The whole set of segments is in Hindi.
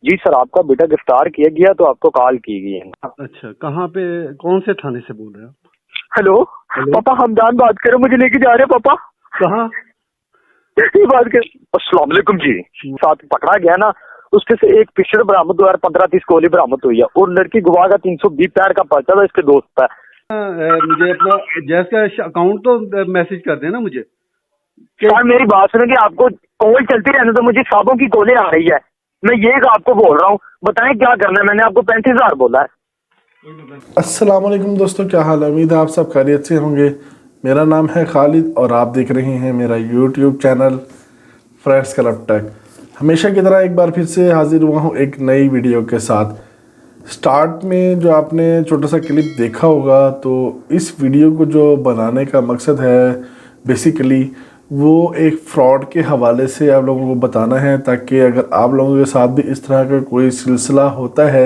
जी सर, आपका बेटा गिरफ्तार किया गया तो आपको कॉल की गई है। अच्छा, कहाँ पे, कौन से थाने से बोल रहे हैं आप? हेलो हेलो, पापा, हमदान बात कर रहे हो, मुझे लेके जा रहे हैं पापा। कहाँ? ये बात कर। अस्सलाम वालेकुम जी। साथ पकड़ा गया ना, उसके से एक पिस्टल बरामद हुआ और 15-30 गोली बरामद हुई है और लड़की गवाह का 320 पैर का पर्चा था इसके दोस्त का। मुझे अपना जैस का अकाउंट तो मैसेज कर देना मुझे। सर मेरी बात सुनेंगे, आपको कॉल चलती रहने तो मुझे साबों की कॉलें आ रही है। मैं ये आपको बोल रहा हूँ, बताएं क्या करना है। मैंने आपको 35,000 बोला है। अस्सलाम वालेकुम दोस्तों, क्या हाल है? उम्मीद है आप सब खैरियत से होंगे। मेरा नाम है खालिद और आप देख रहे हैं मेरा YouTube channel Friends Club Tech. हमेशा की तरह एक बार फिर से हाजिर हुआ हूँ एक नई वीडियो के साथ। स्टार्ट में जो आपने छोटा सा क्लिप देखा होगा, तो इस वीडियो को जो बनाने का मकसद है बेसिकली वो एक फ्रॉड के हवाले से आप लोगों को बताना है, ताकि अगर आप लोगों के साथ भी इस तरह का कोई सिलसिला होता है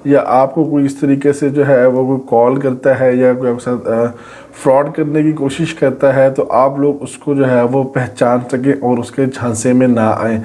या आपको कोई इस तरीके से जो है वो कोई कॉल करता है या कोई आपके साथ फ्रॉड करने की कोशिश करता है, तो आप लोग उसको जो है वो पहचान सकें और उसके झांसे में ना आए।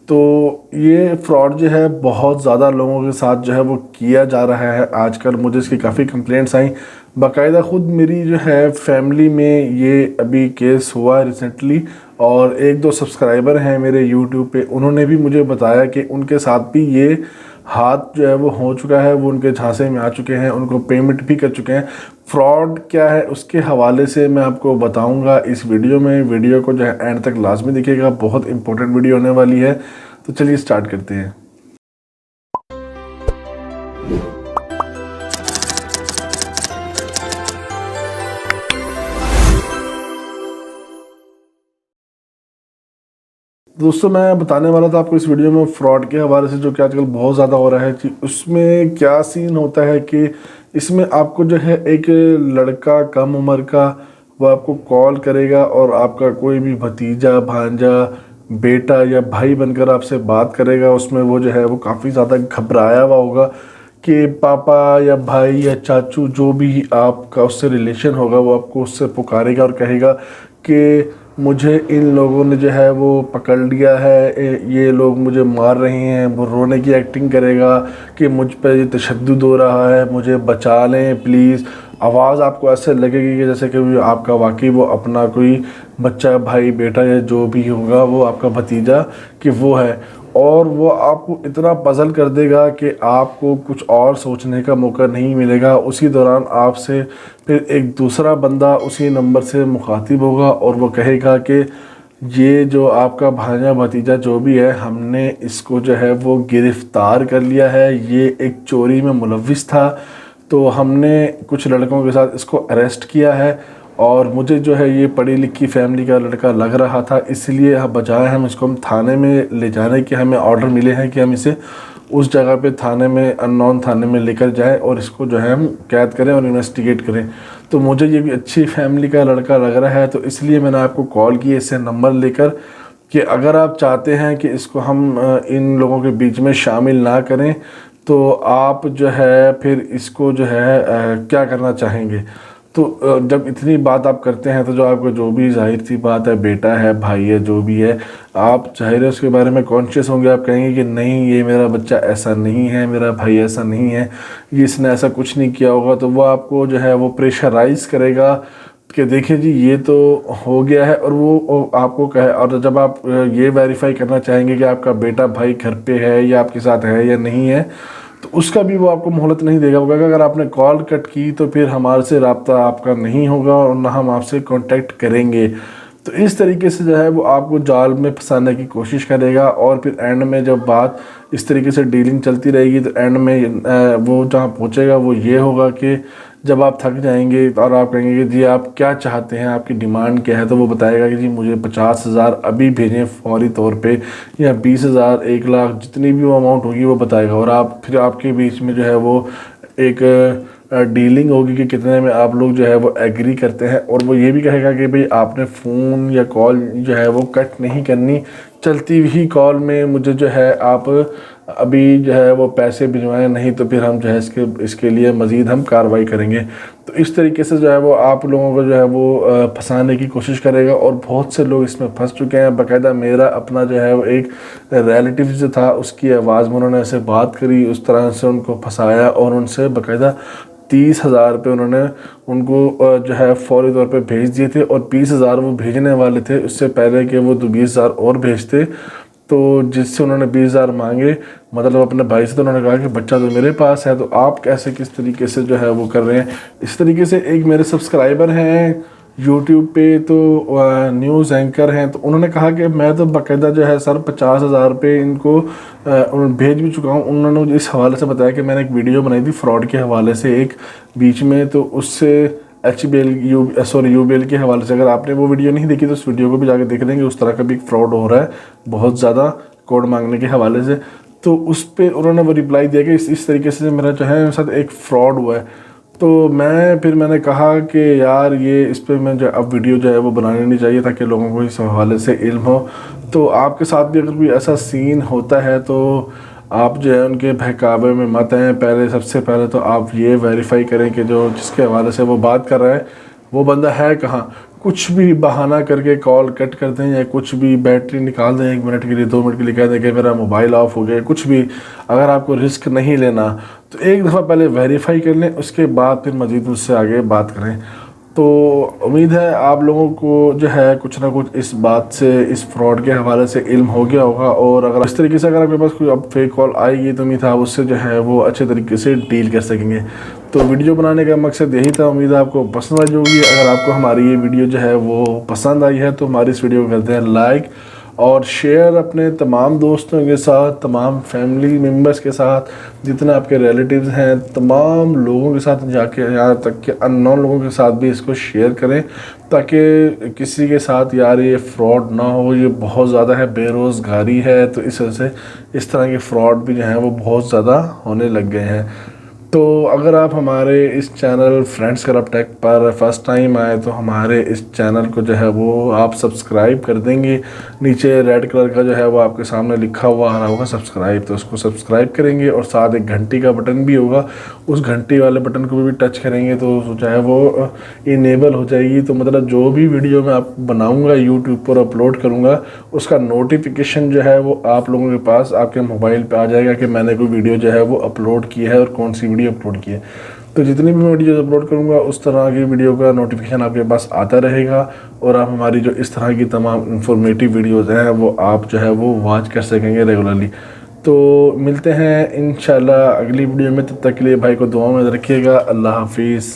तो ये फ्रॉड जो है बहुत ज़्यादा लोगों के साथ जो है वो किया जा रहा है आजकल। मुझे इसकी काफ़ी कंप्लेंट्स आई, बाकायदा ख़ुद मेरी जो है फैमिली में ये अभी केस हुआ रिसेंटली। और एक दो सब्सक्राइबर हैं मेरे यूट्यूब पे, उन्होंने भी मुझे बताया कि उनके साथ भी ये हाथ जो है वो हो चुका है, वो उनके झांसे में आ चुके हैं, उनको पेमेंट भी कर चुके हैं। फ्रॉड क्या है उसके हवाले से मैं आपको बताऊंगा इस वीडियो में। वीडियो को जो है एंड तक लाजमी देखिएगा, बहुत इंपॉर्टेंट वीडियो होने वाली है। तो चलिए स्टार्ट करते हैं। दोस्तों, मैं बताने वाला था आपको इस वीडियो में फ्रॉड के हवाले से, जो कि आजकल बहुत ज़्यादा हो रहा है। कि उसमें क्या सीन होता है कि इसमें आपको जो है एक लड़का कम उम्र का वो आपको कॉल करेगा और आपका कोई भी भतीजा, भांजा, बेटा या भाई बनकर आपसे बात करेगा। उसमें वो जो है वो काफ़ी ज़्यादा घबराया हुआ होगा कि पापा या भाई या चाचू जो भी आपका उससे रिलेशन होगा वो आपको उससे पुकारेगा और कहेगा कि मुझे इन लोगों ने जो है वो पकड़ लिया है, ये लोग मुझे मार रहे हैं। वो रोने की एक्टिंग करेगा कि मुझ पर ये तशद्दुद हो रहा है, मुझे बचा लें प्लीज़। आवाज़ आपको ऐसे लगेगी कि जैसे कि आपका वाकई वो अपना कोई बच्चा, भाई, बेटा या जो भी होगा वो आपका भतीजा कि वो है। और वो आपको इतना पज़ल कर देगा कि आपको कुछ और सोचने का मौका नहीं मिलेगा। उसी दौरान आपसे फिर एक दूसरा बंदा उसी नंबर से मुखातिब होगा और वो कहेगा कि ये जो आपका भांजा भतीजा जो भी है, हमने इसको जो है वो गिरफ़्तार कर लिया है, ये एक चोरी में मुलविस था, तो हमने कुछ लड़कों के साथ इसको अरेस्ट किया है और मुझे जो है ये पढ़ी लिखी फैमिली का लड़का लग रहा था, इसलिए बजाय हम थाने में ले जाने के हमें ऑर्डर मिले हैं कि हम इसे उस जगह पे थाने में, अननोन थाने में लेकर जाएं और इसको जो है हम कैद करें और इन्वेस्टिगेट करें। तो मुझे ये भी अच्छी फैमिली का लड़का लग रहा है, तो इसलिए मैंने आपको कॉल किया इससे नंबर लेकर कि अगर आप चाहते हैं कि इसको हम इन लोगों के बीच में शामिल ना करें, तो आप जो है फिर इसको जो है क्या करना चाहेंगे। तो जब इतनी बात आप करते हैं तो जो आपको जो भी जाहिर सी बात है, बेटा है, भाई है, जो भी है, आप जाहिर है उसके बारे में कॉन्शियस होंगे। आप कहेंगे कि नहीं, ये मेरा बच्चा ऐसा नहीं है, मेरा भाई ऐसा नहीं है, ये इसने ऐसा कुछ नहीं किया होगा। तो वो आपको जो है वो प्रेशराइज़ करेगा कि देखिए जी ये तो हो गया है। और वो आपको कहे, और जब आप ये वेरीफाई करना चाहेंगे कि आपका बेटा, भाई घर पे है या आपके साथ है या नहीं है, तो उसका भी वो आपको मोहलत नहीं देगा। वो कहेगा अगर आपने कॉल कट की तो फिर हमारे से रब्ता आपका नहीं होगा और ना हम आपसे कांटेक्ट करेंगे। तो इस तरीके से जो है वो आपको जाल में फंसाने की कोशिश करेगा। और फिर एंड में जब बात इस तरीके से डीलिंग चलती रहेगी तो एंड में वो जहाँ पहुँचेगा वो ये होगा कि जब आप थक जाएंगे और आप कहेंगे कि जी आप क्या चाहते हैं, आपकी डिमांड क्या है, तो वो बताएगा कि जी मुझे 50,000 अभी भेजें फौरी तौर पे, या 20,000, 1 लाख, जितनी भी वो अमाउंट होगी वो बताएगा। और आप फिर आपके बीच में जो है वो एक डीलिंग होगी कि कितने में आप लोग जो है वो एग्री करते हैं। और वो ये भी कहेगा कि भाई आपने फ़ोन या कॉल जो है वो कट नहीं करनी, चलती हुई कॉल में मुझे जो है आप अभी जो है वो पैसे भिजवाएं, नहीं तो फिर हम जो है इसके लिए मज़ीद हम कार्रवाई करेंगे। तो इस तरीके से जो है वो आप लोगों को जो है वो फंसाने की कोशिश करेगा और बहुत से लोग इसमें फंस चुके हैं। बाकायदा मेरा अपना जो है वो एक रिलेटिव जो था उसकी आवाज़ में उन्होंने ऐसे बात करी, उस तरह से उनको फंसाया और उनसे बाकायदा 30,000 रुपये उन्होंने उनको जो है फौरी तौर पे भेज दिए थे और 20,000 वो भेजने वाले थे उससे पहले कि वो 20,000 और भेजते। तो जिससे उन्होंने 20,000 मांगे, मतलब अपने भाई से, तो उन्होंने कहा कि बच्चा तो मेरे पास है, तो आप कैसे किस तरीके से जो है वो कर रहे हैं। इस तरीके से एक मेरे सब्सक्राइबर हैं यूट्यूब पे, तो न्यूज़ एंकर हैं, तो उन्होंने कहा कि मैं तो बाकायदा जो है सर 50,000 रुपये इनको भेज भी चुका हूँ। उन्होंने मुझे इस हवाले से बताया कि मैंने एक वीडियो बनाई थी फ्रॉड के हवाले से एक बीच में, तो उससे यूबीएल के हवाले से, अगर आपने वो वीडियो नहीं देखी तो उस वीडियो को भी जाके देख लेंगे। उस तरह का भी फ्रॉड हो रहा है बहुत ज़्यादा कोड मांगने के हवाले से। तो उस पर उन्होंने वो रिप्लाई दिया कि इस तरीके से मेरा जो है मेरे साथ एक फ़्रॉड हुआ है। तो मैंने कहा कि यार ये इस पर मैं जो अब वीडियो जो है वो बनानी नहीं चाहिए ताकि लोगों को इस हवाले से इल्म हो। तो आपके साथ भी अगर कोई ऐसा सीन होता है तो आप जो है उनके बहकावे में मत आएँ। पहले सबसे पहले तो आप ये वेरीफाई करें कि जो जिसके हवाले से वो बात कर रहा है वो बंदा है कहाँ। कुछ भी बहाना करके कॉल कट कर दें या कुछ भी बैटरी निकाल दें 1 मिनट के लिए, 2 मिनट के लिए, कह दें कि मेरा मोबाइल ऑफ हो गया, कुछ भी। अगर आपको रिस्क नहीं लेना तो एक दफ़ा पहले वेरीफाई कर लें, उसके बाद फिर मज़ीद उससे आगे बात करें। तो उम्मीद है आप लोगों को जो है कुछ ना कुछ इस बात से, इस फ्रॉड के हवाले से इल्म हो गया होगा। और अगर इस तरीके से अगर आपके पास कोई अब फेक कॉल आएगी तो उम्मीद है आप उससे जो है वो अच्छे तरीके से डील कर सकेंगे। तो वीडियो बनाने का मकसद यही था। उम्मीद है आपको पसंद आई होगी। अगर आपको हमारी ये वीडियो जो है वो पसंद आई है तो हमारी इस वीडियो को करते हैं लाइक और शेयर अपने तमाम दोस्तों के साथ, तमाम फैमिली मेम्बर्स के साथ, जितने आपके रिलेटिव्स हैं, तमाम लोगों के साथ, जाके यहाँ तक कि अननोन लोगों के साथ भी इसको शेयर करें ताकि किसी के साथ यार ये फ्रॉड ना हो। ये बहुत ज़्यादा है, बेरोज़गारी है, तो इस वजह से इस तरह के फ़्रॉड भी जो हैं वो बहुत ज़्यादा होने लग गए हैं। तो अगर आप हमारे इस चैनल फ्रेंड्स करप्ट टेक पर फर्स्ट टाइम आए तो हमारे इस चैनल को जो है वो आप सब्सक्राइब कर देंगे। नीचे रेड कलर का जो है वो आपके सामने लिखा हुआ आ रहा होगा सब्सक्राइब, तो उसको सब्सक्राइब करेंगे और साथ एक घंटी का बटन भी होगा, उस घंटी वाले बटन को भी टच करेंगे तो जो है वो इनेबल हो जाएगी। तो मतलब जो भी वीडियो मैं आप बनाऊँगा यूट्यूब पर अपलोड करूँगा उसका नोटिफिकेशन जो है वो आप लोगों के पास आपके मोबाइल पर आ जाएगा कि मैंने कोई वीडियो जो है वो अपलोड की है और कौन सी अपलोड किए। तो जितनी भी मैं वीडियो अपलोड करूंगा उस तरह की वीडियो का नोटिफिकेशन आपके पास आता रहेगा और आप हमारी जो इस तरह की तमाम इंफॉर्मेटिव वीडियोस हैं वो आप जो है वो वॉच कर सकेंगे रेगुलरली। तो मिलते हैं इंशाल्लाह अगली वीडियो में, तब तक के लिए भाई को दुआ में रखिएगा। अल्लाह हाफिज़।